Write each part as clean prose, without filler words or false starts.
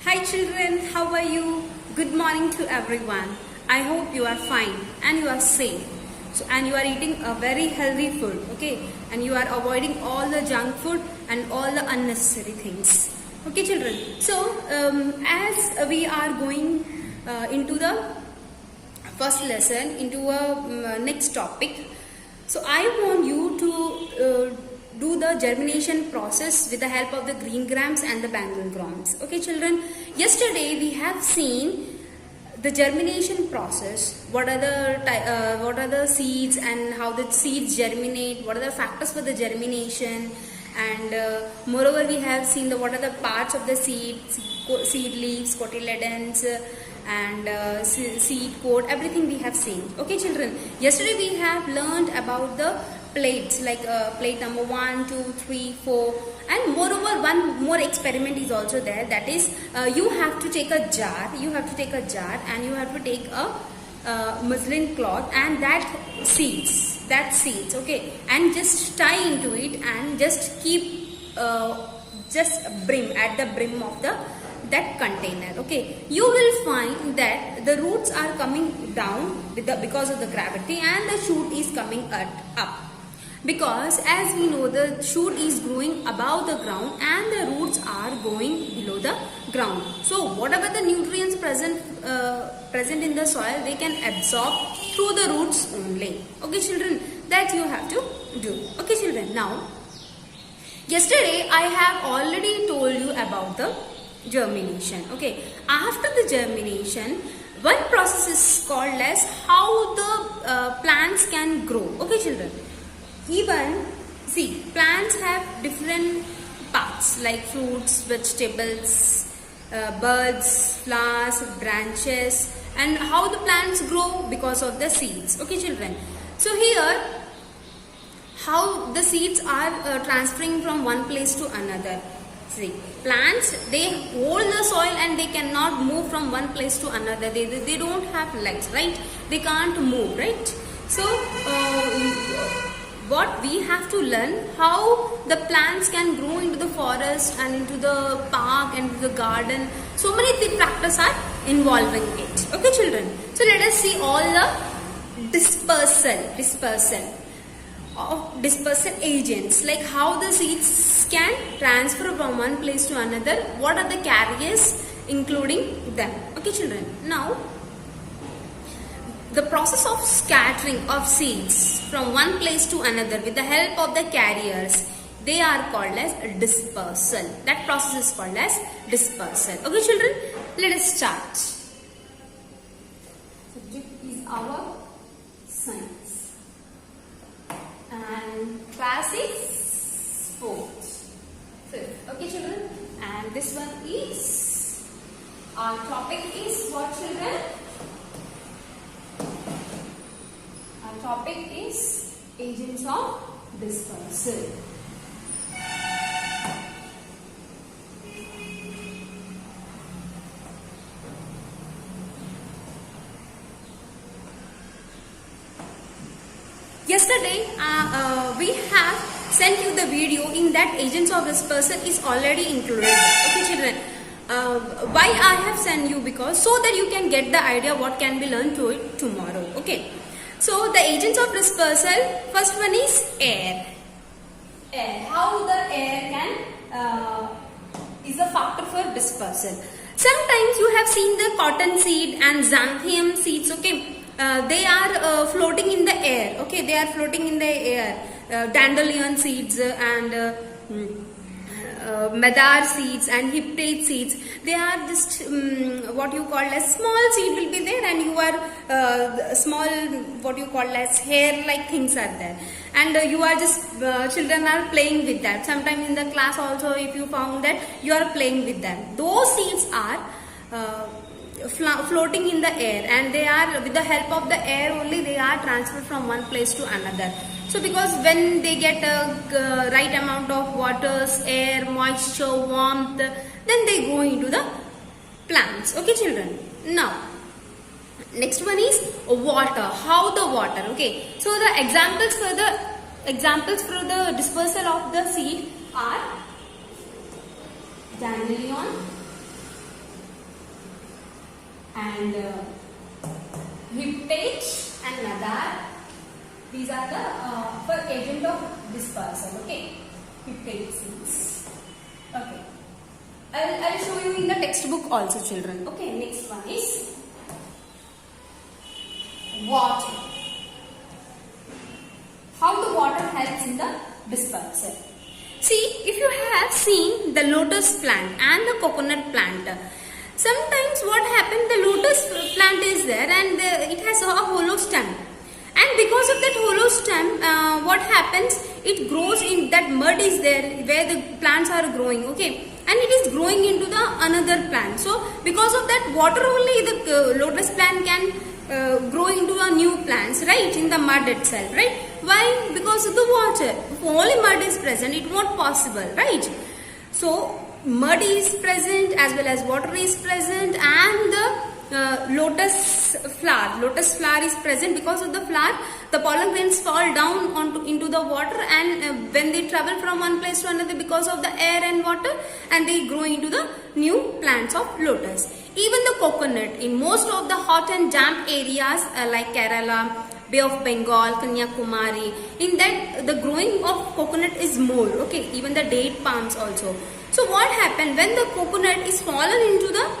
Hi children, how are you? Good morning to everyone. I hope you are fine and you are safe. And you are eating a very healthy food, okay? And you are avoiding all the junk food and all the unnecessary things. Okay children, so as we are going into the first lesson, into a next topic, so I want you to do the germination process with the help of the green grams and the Bengal grams. Okay children, yesterday we have seen the germination process. What are the seeds and how the seeds germinate, what are the factors for the germination, and moreover we have seen what are the parts of the seed leaves, cotyledons, and seed coat, everything we have seen. Okay children, yesterday we have learned about the plates, like plate number 1, 2, 3, 4, and moreover one more experiment is also there. That is, you have to take a jar, and you have to take a muslin cloth and that seeds, okay, and just tie into it and just keep just brim at the brim of that container. Okay, you will find that the roots are coming down because of the gravity, and the shoot is coming up, because as we know the shoot is growing above the ground and the roots are going below the ground. So whatever the nutrients present in the soil, they can absorb through the roots only. Okay children, that you have to do. Okay children, now yesterday I have already told you about the germination. Okay, after the germination, one process is called as how the plants can grow. Okay children, even see, plants have different parts like fruits, vegetables, birds, flowers, branches, and how the plants grow because of the seeds. Okay children, so here how the seeds are transferring from one place to another. See, plants, they hold the soil and they cannot move from one place to another. They don't have legs, right? They can't move, right? So what we have to learn, how the plants can grow into the forest and into the park and into the garden. So many factors are involving it. Okay children, so let us see all the dispersal agents, like how the seeds can transfer from one place to another, what are the carriers including them. Okay children, now the process of scattering of seeds from one place to another with the help of the carriers, they are called as dispersal. That process is called as dispersal. Okay children, let us start. Subject is our science and class is 4th, 5th. Okay children, and this one is, our topic is what children? Our topic is agents of dispersal. Yesterday we have sent you the video in that agents of dispersal is already included. Okay children, why I have sent you, because so that you can get the idea what can be learned to it tomorrow. Okay, so the agents of dispersal, first one is air. How the air can is a factor for dispersal. Sometimes you have seen the cotton seed and xanthium seeds. Okay, they are floating in the air. Okay, they are floating in the air. Dandelion seeds and madar seeds and hyptide seeds, they are just what you call as small seed will be there, and you are small what you call as hair like things are there, and you are just children are playing with that. Sometimes in the class also, if you found that you are playing with them, those seeds are floating in the air, and they are, with the help of the air only, they are transferred from one place to another. So because when they get a right amount of waters, air, moisture, warmth, then they go into the plants. Okay children, now next one is water. How the water? Okay, so the examples for the dispersal of the seed are dandelion, and Heptate and Nadar. These are the for agent of dispersal. Okay, Heptate seeds. Okay, I'll show you in the textbook also, children. Okay, next one is water. How the water helps in the dispersal. See, if you have seen the lotus plant and the coconut plant, sometimes what happens, the lotus plant is there and it has a hollow stem, and because of that hollow stem, what happens, it grows in that mud is there where the plants are growing, okay, and it is growing into the another plant. So because of that water only, the lotus plant can grow into a new plants, right, in the mud itself, right? Why? Because of the water. If only mud is present, it won't possible, right? So mud is present as well as water is present, and the lotus flower is present. Because of the flower, the pollen grains fall down into the water, and when they travel from one place to another because of the air and water, and they grow into the new plants of lotus. Even the coconut, in most of the hot and damp areas like Kerala, Bay of Bengal, Kanyakumari, in that the growing of coconut is more, okay, even the date palms also. So what happened, when the coconut is fallen into the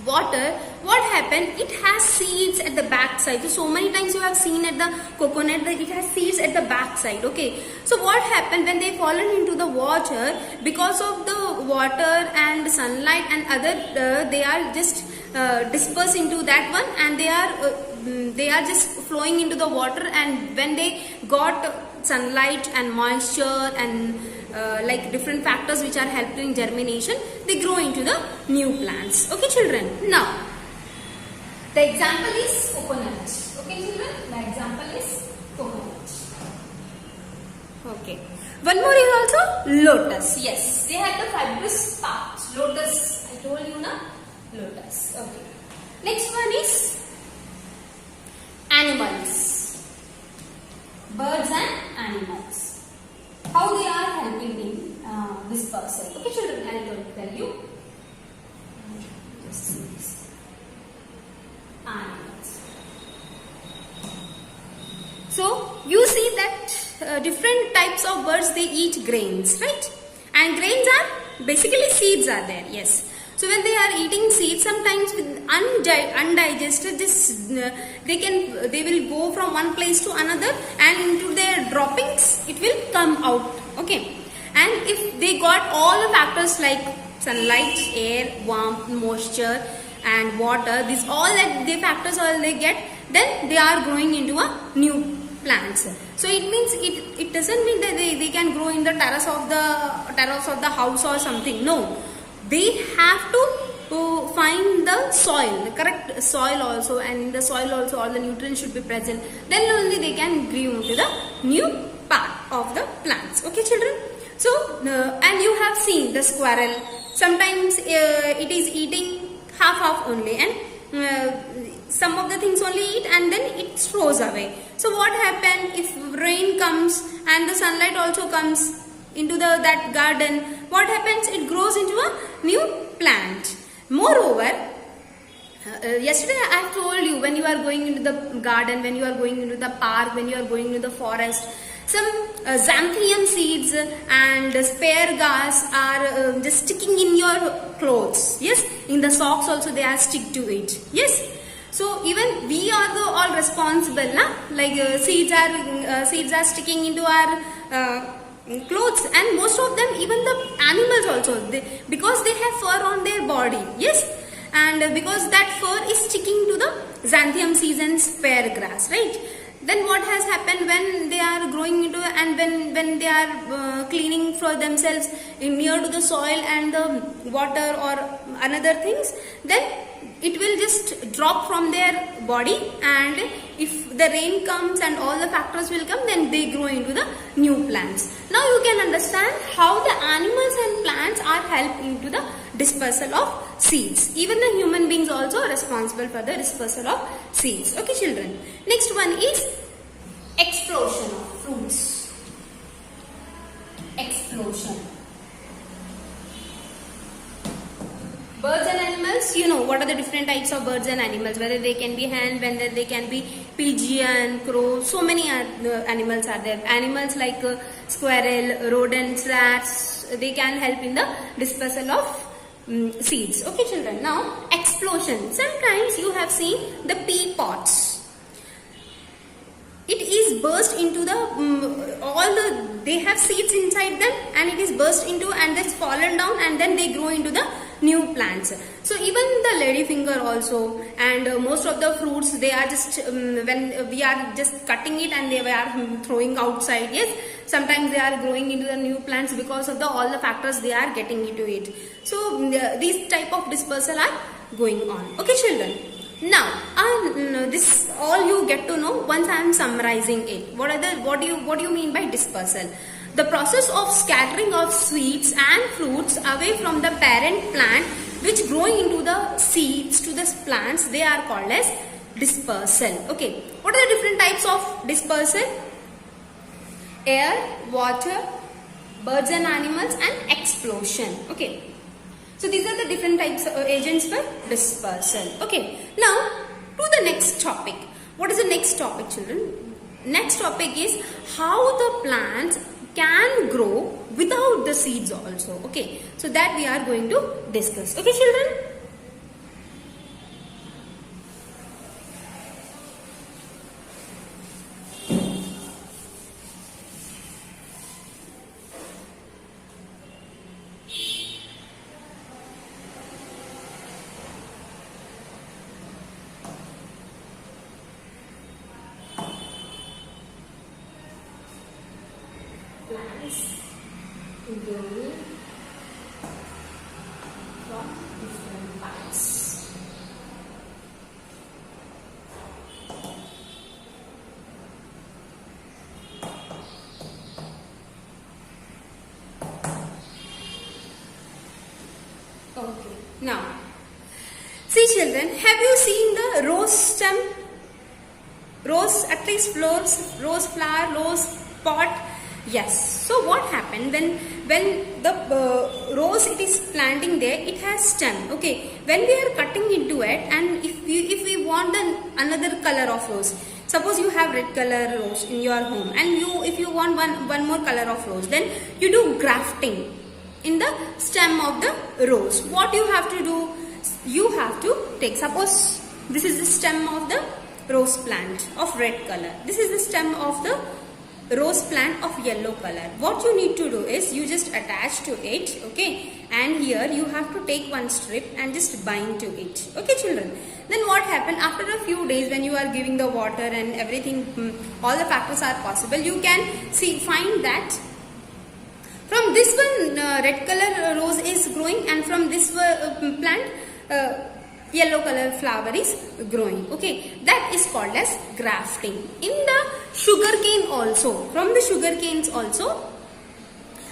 water, what happened, it has seeds at the back side. So many times you have seen at the coconut that it has seeds at the back side, okay. So what happened, when they fallen into the water, because of the water and sunlight and other, they are just dispersed into that one, and they are just flowing into the water, and when they got sunlight and moisture and like different factors which are helping germination, they grow into the new plants. Okay, children. Now, the example is coconut. Okay, children. The example is coconut. Okay. One more is also lotus. Yes, they had the fibrous parts. Lotus. I told you na. Lotus. Okay. Next one is animals. Birds and animals. How they are helping in dispersal. Okay, children, I will tell you. Just see this. Animals. So, you see that different types of birds, they eat grains, right? And grains are, basically seeds are there, yes. So when they are eating seeds, sometimes with undigested, they will go from one place to another, and into their droppings it will come out. Okay, and if they got all the factors like sunlight, air, warmth, moisture, and water, these all that the factors all they get, then they are growing into a new plants. So it means it doesn't mean that they can grow in the terrace of the house or something. No. They have to find the soil, the correct soil also, and in the soil also all the nutrients should be present. Then only they can grow into the new part of the plants. Okay, children. So, and you have seen the squirrel. Sometimes it is eating half only, and some of the things only eat, and then it throws away. So what happens if rain comes and the sunlight also comes into that garden? What happens? It grows into a new plant. Moreover, yesterday I told you, when you are going into the garden, when you are going into the park, when you are going into the forest, some xanthium seeds and asparagus are just sticking in your clothes. Yes, in the socks also they are stick to it. Yes. So even we are all responsible, na? Like seeds are sticking into our clothes, and most of them, even the animals also, because they have fur on their body, yes, and because that fur is sticking to the xanthium seeds and asparagus, right? Then what has happened, when they are growing into, and when they are cleaning for themselves near to the soil and the water or another things, then it will just drop from their body, and if the rain comes and all the factors will come, then they grow into the new plants. Now you can understand how the animals and plants are helping to the dispersal of seeds. Even the human beings also are responsible for the dispersal of seeds. Okay, children. Next one is explosion of fruits. Explosion. Birds and animals, you know what are the different different types of birds and animals, whether they can be hen, whether they can be pigeon, crow, so many animals are there. Animals like squirrel, rodents, rats, they can help in the dispersal of seeds. Okay children, now explosion. Sometimes you have seen the pea pods. It is burst into the they have seeds inside them, and it is burst into and it's fallen down, and then they grow into the new plants. So even the ladyfinger also, and most of the fruits, they are just when we are just cutting it and they are throwing outside. Yes, sometimes they are growing into the new plants because of all the factors they are getting into it. So these type of dispersal are going on. Okay children, now this all you get to know once I am summarizing it. What do you mean by dispersal? The process of scattering of seeds and fruits away from the parent plant, which growing into the seeds to the plants, they are called as dispersal. Okay, what are the different types of dispersal? Air, water, birds and animals, and explosion. Okay, so these are the different types of agents for dispersal. Okay, now to the next topic. What is the next topic children? Next topic is how the plants can grow without the seeds also. Okay, so that we are going to discuss. Okay children, plants growing from different parts. Okay, now see children, have you seen the rose stem? Rose, at least rose flower, rose pot. Yes. So what happened when the rose it is planting there, it has stem. Okay. When we are cutting into it, and if we want another color of rose, suppose you have red color rose in your home, and if you want one more color of rose, then you do grafting in the stem of the rose. What you have to do? You have to take, suppose this is the stem of the rose plant of red color. This is the stem of the rose plant of yellow color. What you need to do is you just attach to it. Okay, and here you have to take one strip and just bind to it. Okay children, then what happened after a few days, when you are giving the water and everything, all the factors are possible, you can find that from this one red color rose is growing, and from this plant yellow color flower is growing. Okay, that is called as grafting. In the sugarcane also, from the sugarcanes also,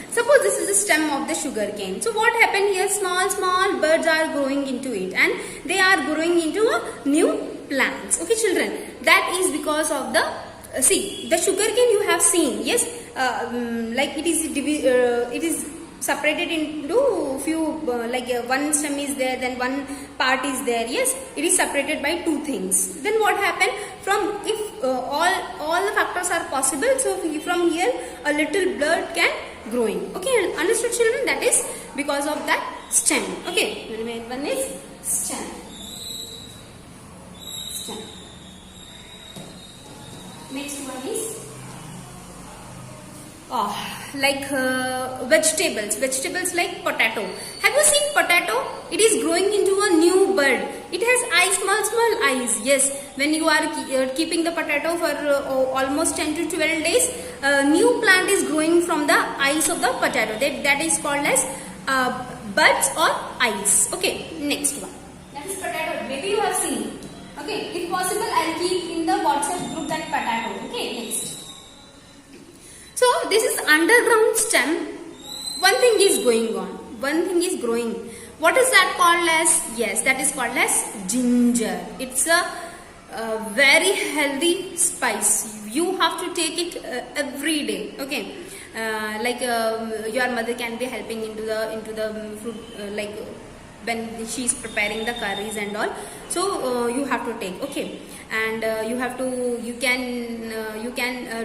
suppose this is the stem of the sugarcane. So what happened here? Small birds are growing into it, and they are growing into a new plants. Okay children, that is because of the see, the sugarcane you have seen. Yes, like it is separated into few one stem is there, then one part is there. Yes, it is separated by two things. Then what happened? From if all the factors are possible, so from here a little bird can growing. Okay, understood children? That is because of that stem. Okay, one is stem. Next one is vegetables like potato. Have you seen potato? It is growing into a new bud. It has eyes, small eyes. Yes, when you are keeping the potato for almost 10 to 12 days, a new plant is growing from the eyes of the potato. That is called as buds or eyes. Okay, next one. That is potato. Maybe you have seen. Okay, if possible, I'll keep in the WhatsApp group that potato. Okay, next. So this is underground stem. One thing is going on. One thing is growing. What is that called as? Yes, that is called as ginger. It's a very healthy spice. You have to take it every day. Okay, your mother can be helping into the fruit when she is preparing the curries and all. So you have to take, okay. And you have to, you can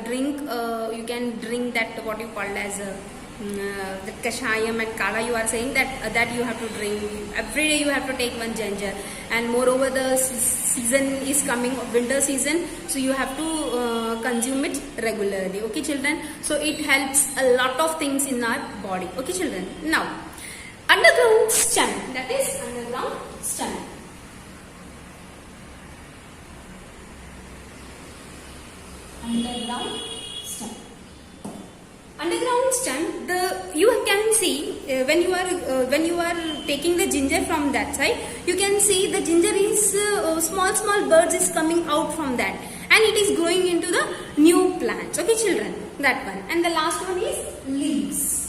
drink that what you called as the kashayam and kala. You are saying that you have to drink every day. You have to take one ginger, and moreover the season is coming, winter season, so you have to consume it regularly, okay children. So it helps a lot of things in our body, okay children. Now underground stem, that is underground stem. Underground stem. Underground stem, you can see when you are taking the ginger from that side, you can see the ginger is small birds is coming out from that, and it is growing into the new plants, okay children, that one. And the last one is leaves.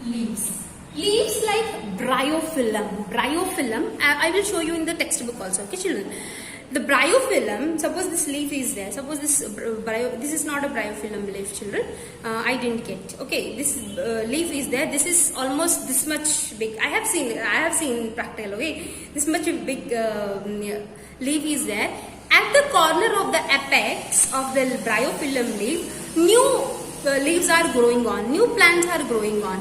Leaves like bryophyllum. I will show you in the textbook also, okay children. The bryophyllum, suppose this leaf is there, suppose this is not a bryophyllum leaf, children. I didn't get, okay, this leaf is there. This is almost this much big. I have seen practical, okay. This much big leaf is there. At the corner of the apex of the bryophyllum leaf, new leaves are growing on, new plants are growing on.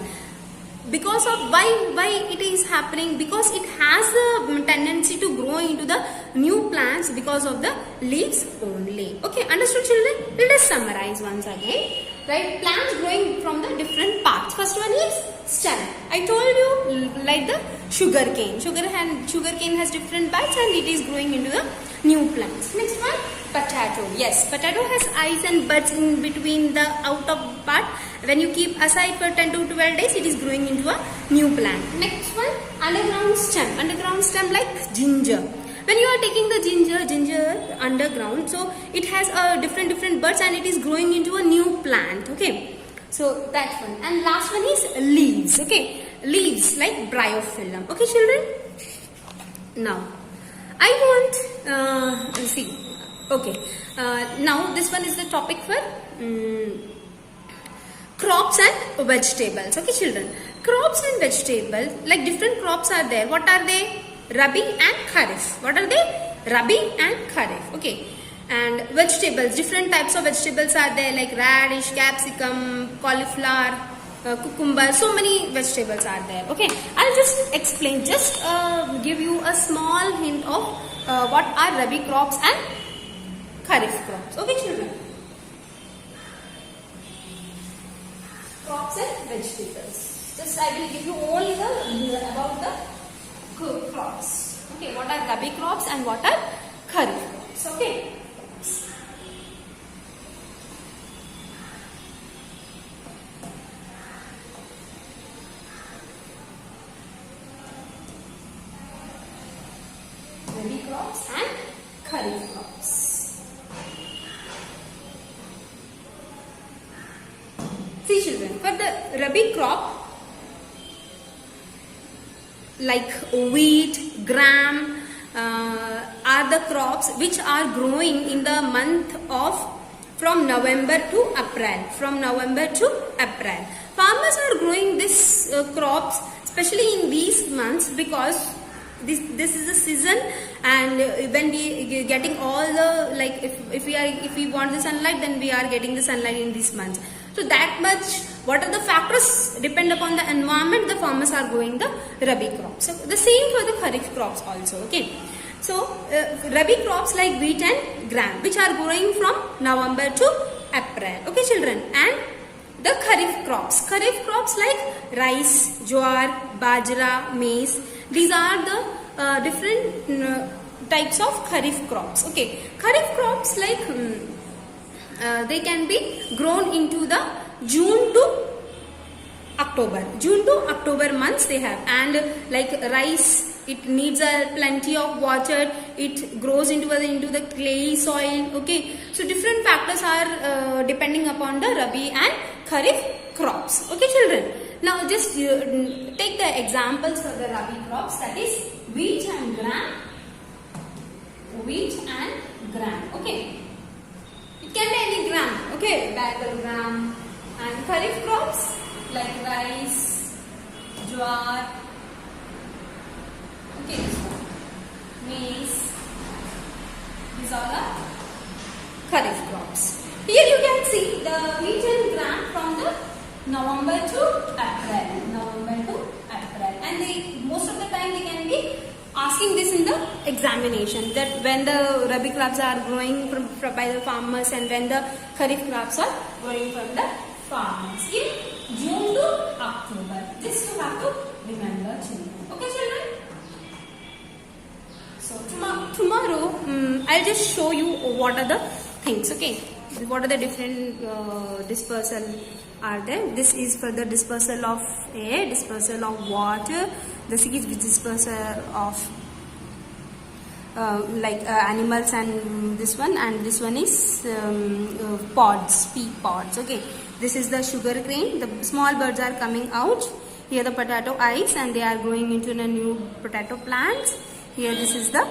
Because of why it is happening? Because it has the tendency to grow into the new plants because of the leaves only. Okay, understood children? Let us summarize once again. Right, plants growing from the different parts. First one is stem. I told you like the sugar cane. Sugar cane has different parts and it is growing into the new plants. Next one, potato. Yes, potato has eyes and buds in between the outer part. When you keep aside for 10 to 12 days, it is growing into a new plant. Next one, underground stem. Underground stem like ginger. When you are taking the ginger underground, so it has different buds and it is growing into a new plant. Okay, so that one. And last one is leaves. Okay, leaves like bryophyllum. Okay, children. Now, I want see. Okay, now this one is the topic for crops and vegetables. Okay children, crops and vegetables, like different crops are there. What are they? Rabi and Kharif. What are they? Rabi and Kharif. Okay. And vegetables, different types of vegetables are there, like radish, capsicum, cauliflower, cucumber. So many vegetables are there. Okay, I'll just explain, just give you a small hint of what are Rabi crops and Kharif crops. Okay children, crops and vegetables. Just I will give you only about the crops. Okay, what are Rabi crops and what are Kharif crops? Okay. Rabi crops and Kharif crops. See children, for the Rabi crop, like wheat, gram are the crops which are growing in the month of from November to April. From November to April, farmers are growing these crops especially in these months because this is the season, and when we getting all the, like if we want the sunlight, then we are getting the sunlight in these months. So that much, what are the factors depend upon the environment, the farmers are growing the Rabi crops. So the same for the Kharif crops also. Okay, so Rabi crops like wheat and gram, which are growing from November to April. Okay children, and the Kharif crops like rice, jowar, bajra, maize. These are the different types of Kharif crops. Okay, Kharif crops like they can be grown into the June to October months they have. And like rice, it needs a plenty of water, it grows into the clay soil. Okay, so different factors are depending upon the Rabi and Kharif crops. Okay children, now just take the examples for the Rabi crops, that is wheat and gram. Okay, it can be any gram. Okay, bagel gram. And Kharif crops like rice, jowar. Okay, this one. Maize. These are the kharif crops. Here you can see the wheat and gram from the November to April. And most of the time they can be asking this in the examination, that when the rabi crops are growing by the farmers and when the kharif crops are growing from the farmers in June to October. This you have to remember, children. Okay, children? So tomorrow I'll just show you what are the things. Okay, what are the different dispersal are there. This is for the dispersal of air, dispersal of water. This is dispersal of animals, and this one is pods, pea pods. Okay, this is the sugar cane. The small birds are coming out. Here the potato eyes, and they are growing into the new potato plants. Here this is the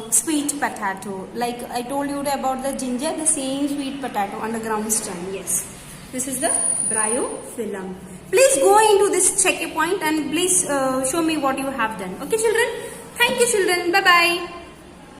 sweet potato. Like I told you about the ginger, the same sweet potato on the ground stem. Yes, this is the bryophyllum. Please go into this check point and please show me what you have done. Okay, children? Thank you, children. Bye-bye.